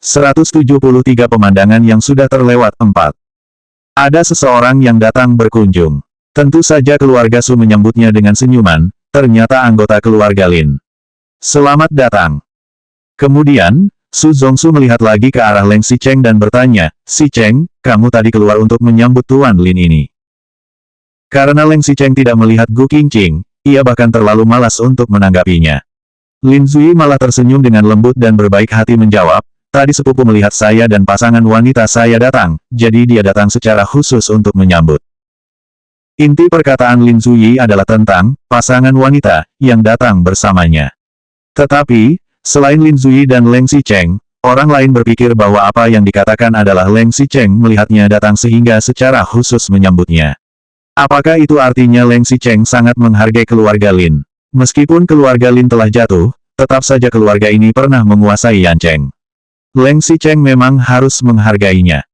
173 pemandangan yang sudah terlewat 4. Ada seseorang yang datang berkunjung. Tentu saja keluarga Su menyambutnya dengan senyuman, ternyata anggota keluarga Lin. Selamat datang. Kemudian, Su Zongsu melihat lagi ke arah Leng Xicheng dan bertanya, "Si Cheng, kamu tadi keluar untuk menyambut Tuan Lin ini?" Karena Leng Xicheng tidak melihat Gu Qingqing, ia bahkan terlalu malas untuk menanggapinya. Lin Zui malah tersenyum dengan lembut dan berbaik hati menjawab, "Tadi sepupu melihat saya dan pasangan wanita saya datang, jadi dia datang secara khusus untuk menyambut." Inti perkataan Lin Zui adalah tentang pasangan wanita yang datang bersamanya. Tetapi, selain Lin Zui dan Leng Xicheng, orang lain berpikir bahwa apa yang dikatakan adalah Leng Xicheng melihatnya datang sehingga secara khusus menyambutnya. Apakah itu artinya Leng Xicheng sangat menghargai keluarga Lin? Meskipun keluarga Lin telah jatuh, tetap saja keluarga ini pernah menguasai Yancheng. Leng Xicheng memang harus menghargainya.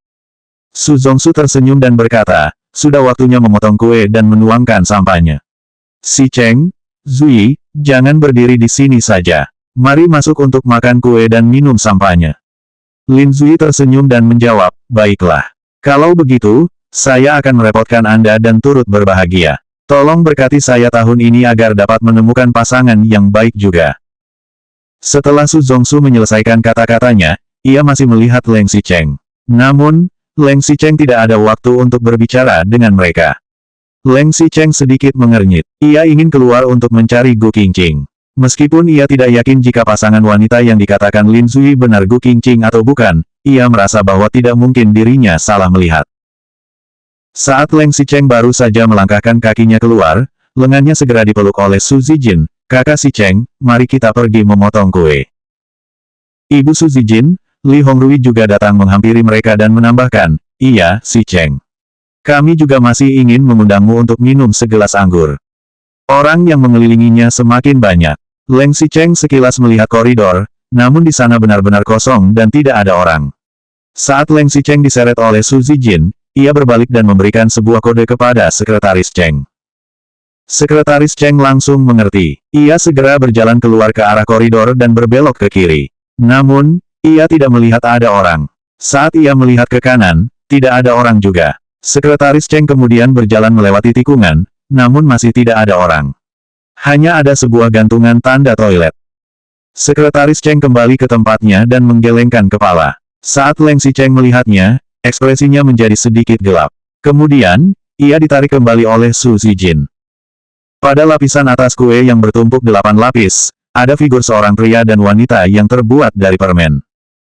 Su Zongsu tersenyum dan berkata, "Sudah waktunya memotong kue dan menuangkan sampahnya. Si Cheng, Zui, jangan berdiri di sini saja. Mari masuk untuk makan kue dan minum sampahnya." Lin Zui tersenyum dan menjawab, "Baiklah. Kalau begitu, saya akan merepotkan Anda dan turut berbahagia. Tolong berkati saya tahun ini agar dapat menemukan pasangan yang baik juga." Setelah Su Zongsu menyelesaikan kata-katanya, ia masih melihat Leng Xicheng. Namun, Leng Xicheng tidak ada waktu untuk berbicara dengan mereka. Leng Xicheng sedikit mengernyit. Ia ingin keluar untuk mencari Gu Qingqing. Meskipun ia tidak yakin jika pasangan wanita yang dikatakan Lin Zui benar Gu Qingqing atau bukan, ia merasa bahwa tidak mungkin dirinya salah melihat. Saat Leng Xicheng baru saja melangkahkan kakinya keluar, lengannya segera dipeluk oleh Su Zijin. "Kakak Xicheng, mari kita pergi memotong kue." Ibu Su Zijin, Li Hongrui juga datang menghampiri mereka dan menambahkan, "Iya, Xicheng. Kami juga masih ingin mengundangmu untuk minum segelas anggur." Orang yang mengelilinginya semakin banyak. Leng Xicheng sekilas melihat koridor, namun di sana benar-benar kosong dan tidak ada orang. Saat Leng Xicheng diseret oleh Su Zijin, ia berbalik dan memberikan sebuah kode kepada Sekretaris Cheng. Sekretaris Cheng langsung mengerti. Ia segera berjalan keluar ke arah koridor dan berbelok ke kiri. Namun, ia tidak melihat ada orang. Saat ia melihat ke kanan, tidak ada orang juga. Sekretaris Cheng kemudian berjalan melewati tikungan, namun masih tidak ada orang. Hanya ada sebuah gantungan tanda toilet. Sekretaris Cheng kembali ke tempatnya dan menggelengkan kepala. Saat Leng Xicheng melihatnya, ekspresinya menjadi sedikit gelap. Kemudian, ia ditarik kembali oleh Su Zijin. Pada lapisan atas kue yang bertumpuk 8 lapis, ada figur seorang pria dan wanita yang terbuat dari permen.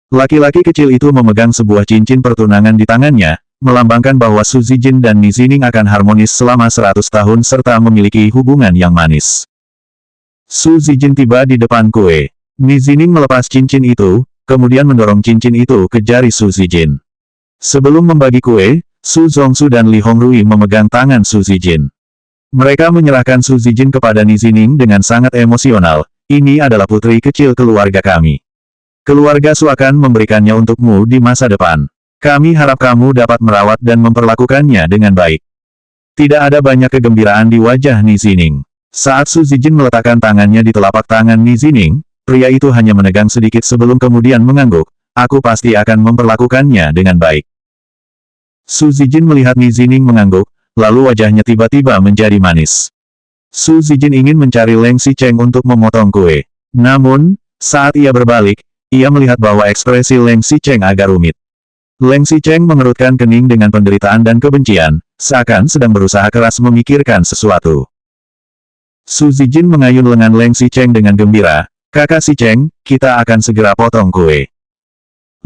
Laki-laki kecil itu memegang sebuah cincin pertunangan di tangannya, melambangkan bahwa Su Zijin dan Ni Zining akan harmonis selama 100 tahun serta memiliki hubungan yang manis. Su Zijin tiba di depan kue. Ni Zining melepas cincin itu, kemudian mendorong cincin itu ke jari Su Zijin. Sebelum membagi kue, Su Zongsu dan Li Hongrui memegang tangan Su Zijin. Mereka menyerahkan Su Zijin kepada Ni Zining dengan sangat emosional. "Ini adalah putri kecil keluarga kami. Keluarga Su akan memberikannya untukmu di masa depan. Kami harap kamu dapat merawat dan memperlakukannya dengan baik." Tidak ada banyak kegembiraan di wajah Ni Zining. Saat Su Zijin meletakkan tangannya di telapak tangan Ni Zining, pria itu hanya menegang sedikit sebelum kemudian mengangguk, "Aku pasti akan memperlakukannya dengan baik." Su Zijin melihat Ni Zining mengangguk, lalu wajahnya tiba-tiba menjadi manis. Su Zijin ingin mencari Leng Xicheng untuk memotong kue. Namun, saat ia berbalik, ia melihat bahwa ekspresi Leng Xicheng agak rumit. Leng Xicheng mengerutkan kening dengan penderitaan dan kebencian, seakan sedang berusaha keras memikirkan sesuatu. Su Zijin mengayun lengan Leng Xicheng dengan gembira, "Kakak Xicheng, kita akan segera potong kue."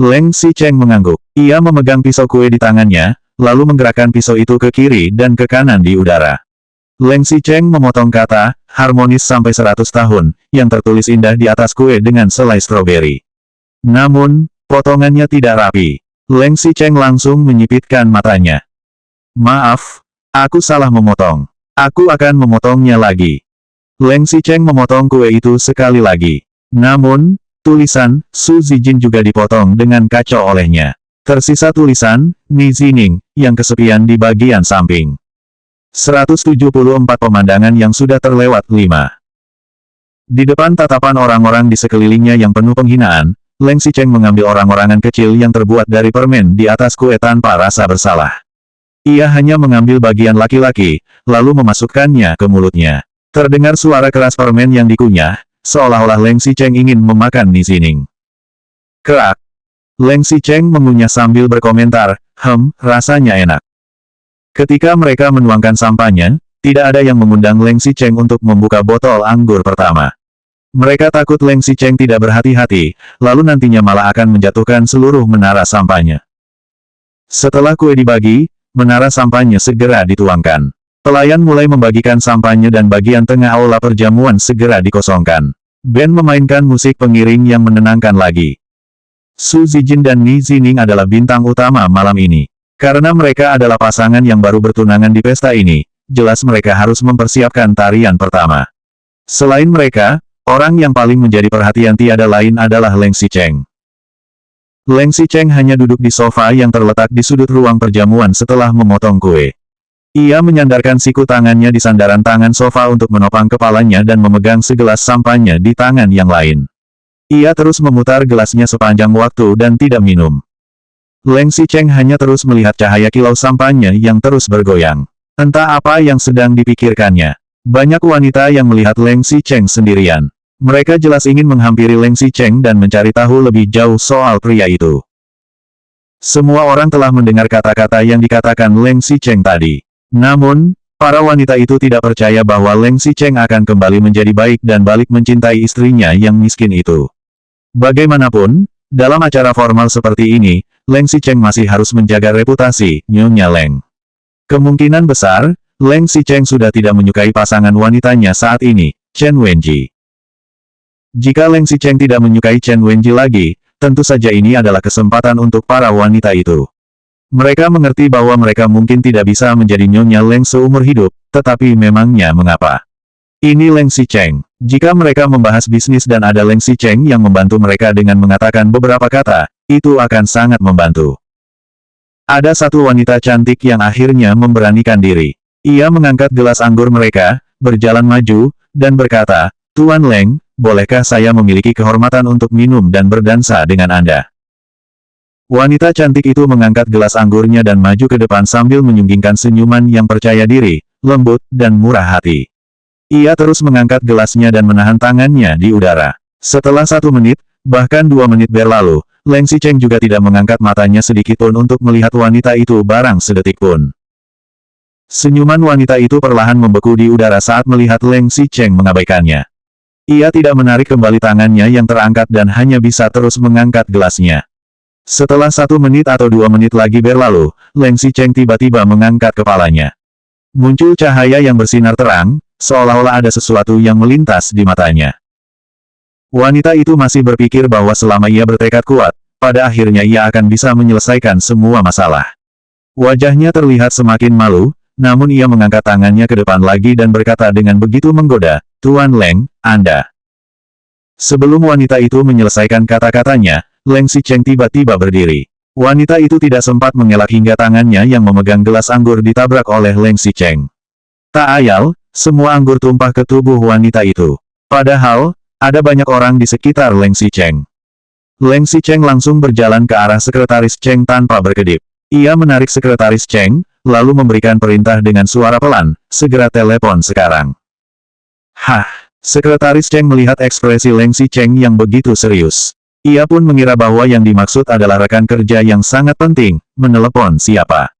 Leng Xicheng mengangguk. Ia memegang pisau kue di tangannya, lalu menggerakkan pisau itu ke kiri dan ke kanan di udara. Leng Xicheng memotong kata, "harmonis sampai 100 tahun, yang tertulis indah di atas kue dengan selai stroberi." Namun, potongannya tidak rapi. Leng Xicheng langsung menyipitkan matanya. "Maaf, aku salah memotong. Aku akan memotongnya lagi." Leng Xicheng memotong kue itu sekali lagi. Namun, tulisan Su Zijin juga dipotong dengan kacau olehnya. Tersisa tulisan Ni Zining yang kesepian di bagian samping. 174 pemandangan yang sudah terlewat 5. Di depan tatapan orang-orang di sekelilingnya yang penuh penghinaan, Leng Xicheng mengambil orang-orangan kecil yang terbuat dari permen di atas kue tanpa rasa bersalah. Ia hanya mengambil bagian laki-laki, lalu memasukkannya ke mulutnya. Terdengar suara keras permen yang dikunyah, seolah-olah Leng Xicheng ingin memakan Nizining. Kerak! Leng Xicheng mengunyah sambil berkomentar, rasanya enak. Ketika mereka menuangkan sampahnya, tidak ada yang mengundang Leng Xicheng untuk membuka botol anggur pertama. Mereka takut Leng Xicheng tidak berhati-hati, lalu nantinya malah akan menjatuhkan seluruh menara sampahnya. Setelah kue dibagi, menara sampahnya segera dituangkan. Pelayan mulai membagikan sampahnya dan bagian tengah aula perjamuan segera dikosongkan. Band memainkan musik pengiring yang menenangkan lagi. Su Zijin dan Ni Zining adalah bintang utama malam ini. Karena mereka adalah pasangan yang baru bertunangan di pesta ini, jelas mereka harus mempersiapkan tarian pertama. Selain mereka, orang yang paling menjadi perhatian tiada lain adalah Leng Xicheng. Leng Xicheng hanya duduk di sofa yang terletak di sudut ruang perjamuan setelah memotong kue. Ia menyandarkan siku tangannya di sandaran tangan sofa untuk menopang kepalanya dan memegang segelas sampannya di tangan yang lain. Ia terus memutar gelasnya sepanjang waktu dan tidak minum. Leng Xicheng hanya terus melihat cahaya kilau sampannya yang terus bergoyang. Entah apa yang sedang dipikirkannya. Banyak wanita yang melihat Leng Xicheng sendirian. Mereka jelas ingin menghampiri Leng Xicheng dan mencari tahu lebih jauh soal pria itu. Semua orang telah mendengar kata-kata yang dikatakan Leng Xicheng tadi. Namun, para wanita itu tidak percaya bahwa Leng Xicheng akan kembali menjadi baik dan balik mencintai istrinya yang miskin itu. Bagaimanapun, dalam acara formal seperti ini, Leng Xicheng masih harus menjaga reputasi Nyonya Leng. Kemungkinan besar, Leng Xicheng sudah tidak menyukai pasangan wanitanya saat ini, Chen Wenji. Jika Leng Xicheng tidak menyukai Chen Wenji lagi, tentu saja ini adalah kesempatan untuk para wanita itu. Mereka mengerti bahwa mereka mungkin tidak bisa menjadi Nyonya Leng seumur hidup, tetapi memangnya mengapa? Ini Leng Xicheng. Jika mereka membahas bisnis dan ada Leng Xicheng yang membantu mereka dengan mengatakan beberapa kata, itu akan sangat membantu. Ada satu wanita cantik yang akhirnya memberanikan diri. Ia mengangkat gelas anggur mereka, berjalan maju, dan berkata, "Tuan Leng, bolehkah saya memiliki kehormatan untuk minum dan berdansa dengan Anda?" Wanita cantik itu mengangkat gelas anggurnya dan maju ke depan sambil menyunggingkan senyuman yang percaya diri, lembut, dan murah hati. Ia terus mengangkat gelasnya dan menahan tangannya di udara. Setelah 1 menit, bahkan 2 menit berlalu, Leng Xicheng juga tidak mengangkat matanya sedikitpun untuk melihat wanita itu barang sedetik pun. Senyuman wanita itu perlahan membeku di udara saat melihat Leng Xicheng mengabaikannya. Ia tidak menarik kembali tangannya yang terangkat dan hanya bisa terus mengangkat gelasnya. Setelah 1 menit atau 2 menit lagi berlalu, Leng Xicheng tiba-tiba mengangkat kepalanya. Muncul cahaya yang bersinar terang, seolah-olah ada sesuatu yang melintas di matanya. Wanita itu masih berpikir bahwa selama ia bertekad kuat, pada akhirnya ia akan bisa menyelesaikan semua masalah. Wajahnya terlihat semakin malu, namun ia mengangkat tangannya ke depan lagi dan berkata dengan begitu menggoda, "Tuan Leng, Anda." Sebelum wanita itu menyelesaikan kata-katanya, Leng Xicheng tiba-tiba berdiri. Wanita itu tidak sempat mengelak hingga tangannya yang memegang gelas anggur ditabrak oleh Leng Xicheng. Tak ayal, semua anggur tumpah ke tubuh wanita itu. Padahal, ada banyak orang di sekitar Leng Xicheng. Leng Xicheng langsung berjalan ke arah sekretaris Cheng tanpa berkedip. Ia menarik sekretaris Cheng, lalu memberikan perintah dengan suara pelan, "Segera telepon sekarang." Hah! Sekretaris Cheng melihat ekspresi Leng Xicheng yang begitu serius. Ia pun mengira bahwa yang dimaksud adalah rekan kerja yang sangat penting, menelepon siapa.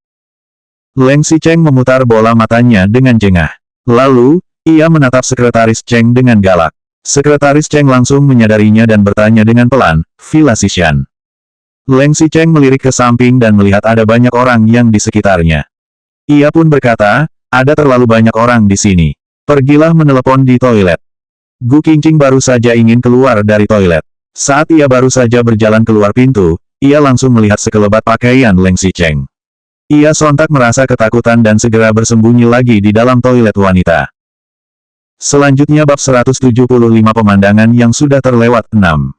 Leng Xicheng memutar bola matanya dengan jengah. Lalu, ia menatap sekretaris Cheng dengan galak. Sekretaris Cheng langsung menyadarinya dan bertanya dengan pelan, "Villa Xishan." Leng Xicheng melirik ke samping dan melihat ada banyak orang yang di sekitarnya. Ia pun berkata, "Ada terlalu banyak orang di sini. Pergilah menelepon di toilet." Gu Qingqing baru saja ingin keluar dari toilet. Saat ia baru saja berjalan keluar pintu, ia langsung melihat sekelebat pakaian Leng Xicheng. Ia sontak merasa ketakutan dan segera bersembunyi lagi di dalam toilet wanita. Selanjutnya bab 175 pemandangan yang sudah terlewat 6.